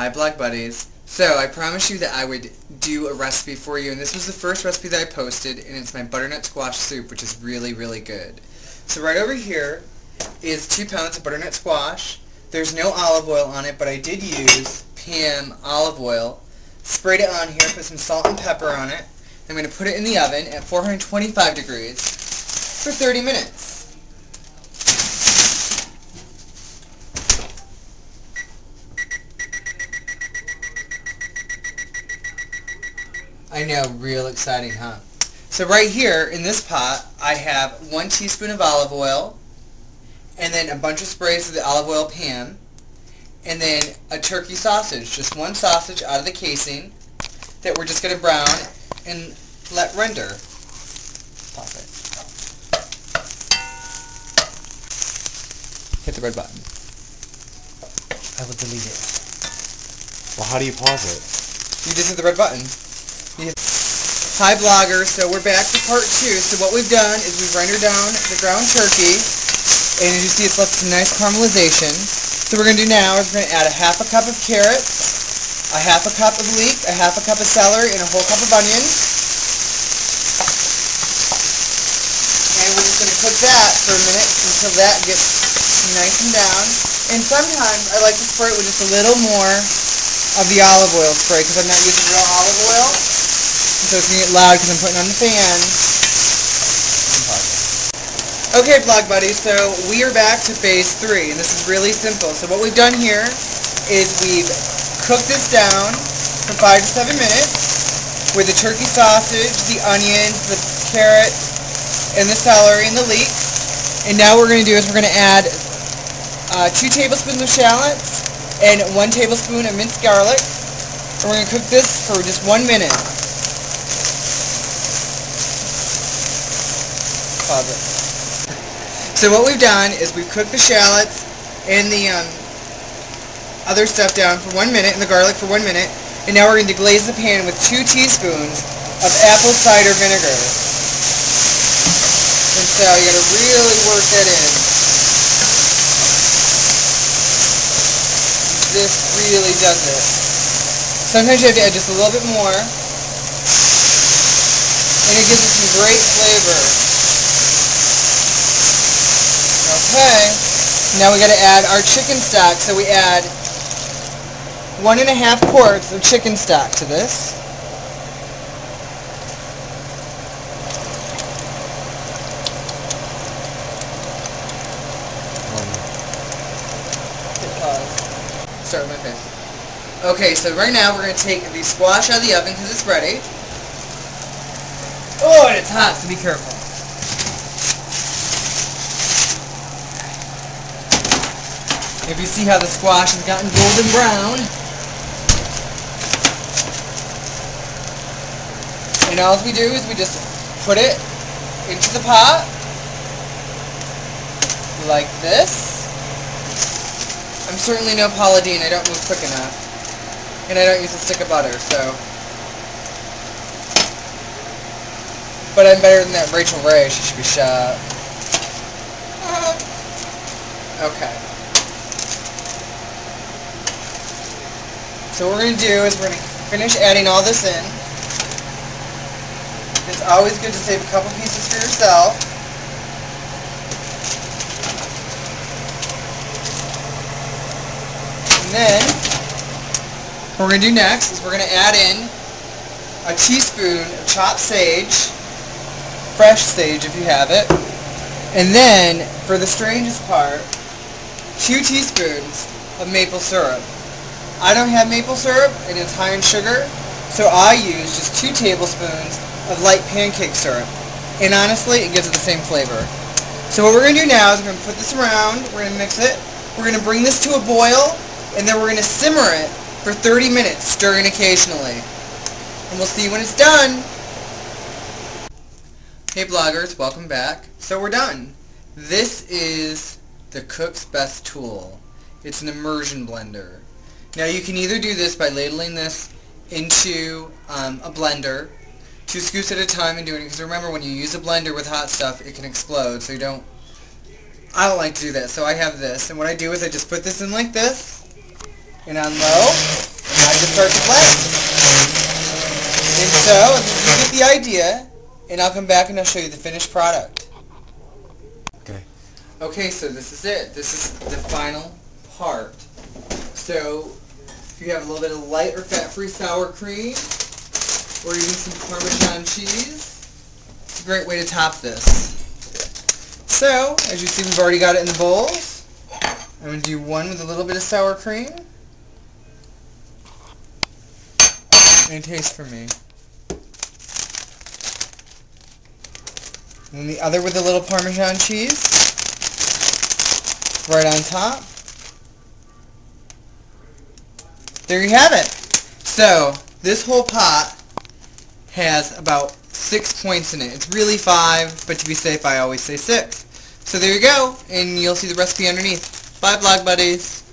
Hi blog buddies. So I promised you that I would do a recipe for you, and this was the first recipe that I posted, and it's my butternut squash soup, which is really, really good. So right over here is 2 pounds of butternut squash. There's no olive oil on it, but I did use Pam olive oil. Sprayed it on here, put some salt and pepper on it. I'm going to put it in the oven at 425 degrees for 30 minutes. I know, real exciting, huh? So right here in this pot, I have 1 teaspoon of olive oil, and then a bunch of sprays of the olive oil Pam, and then a turkey sausage, just 1 sausage out of the casing that we're just going to brown and let render. Pop it. Hit the red button. I will delete it. Well, how do you pause it? You just hit the red button. Hi bloggers, so we're back to part 2. So what we've done is we've rendered down the ground turkey, and as you see it's left some nice caramelization. So what we're going to do now is we're going to add a half a cup of carrots, a half a cup of leek, a half a cup of celery, and a whole cup of onions. And we're just going to cook that for a minute until that gets nice and down. And sometimes I like to spray it with just a little more of the olive oil spray because I'm not using real olive oil. So it's going to get loud because I'm putting on the fan. Okay, vlog buddies, so we are back to phase 3, and this is really simple. So what we've done here is we've cooked this down for 5 to 7 minutes with the turkey sausage, the onions, the carrots, and the celery and the leek. And now what we're going to do is we're going to add 2 tablespoons of shallots and 1 tablespoon of minced garlic. And we're going to cook this for just 1 minute. So what we've done is we've cooked the shallots and the other stuff down for 1 minute and the garlic for 1 minute, and now we're going to deglaze the pan with 2 teaspoons of apple cider vinegar. And so you got to really work that in. This really does it. Sometimes you have to add just a little bit more, and it gives it some great flavor. Okay, now we got to add our chicken stock. So we add 1.5 quarts of chicken stock to this. Start with my face. Okay, so right now we're going to take the squash out of the oven because it's ready. Oh, and it's hot, so be careful. If you see how the squash has gotten golden brown. And all we do is we just put it into the pot like this. I'm certainly no Paula Deen, I don't move quick enough. And I don't use a stick of butter, so. But I'm better than that Rachel Ray, she should be shot. Okay. So what we're going to do is we're going to finish adding all this in. It's always good to save a couple pieces for yourself. And then, what we're going to do next is we're going to add in a teaspoon of chopped sage, fresh sage if you have it. And then, for the strangest part, 2 teaspoons of maple syrup. I don't have maple syrup, and it's high in sugar, so I use just 2 tablespoons of light pancake syrup. And honestly, it gives it the same flavor. So what we're going to do now is we're going to put this around, we're going to mix it, we're going to bring this to a boil, and then we're going to simmer it for 30 minutes, stirring occasionally. And we'll see when it's done. Hey bloggers, welcome back. So we're done. This is the cook's best tool. It's an immersion blender. Now you can either do this by ladling this into a blender, 2 scoops at a time and doing it, because remember when you use a blender with hot stuff it can explode, so I don't like to do that, so I have this, and what I do is I just put this in like this, and on low, time to start to blend. And so, you get the idea, and I'll come back and I'll show you the finished product. Okay. Okay, so this is it. This is the final part. So, if you have a little bit of light or fat-free sour cream, or even some Parmesan cheese, it's a great way to top this. So, as you see, we've already got it in the bowls. I'm going to do one with a little bit of sour cream. And taste for me. And then the other with a little Parmesan cheese. Right on top. There you have it. So, this whole pot has about 6 points in it. It's really 5, but to be safe, I always say 6. So there you go, and you'll see the recipe underneath. Bye, vlog buddies.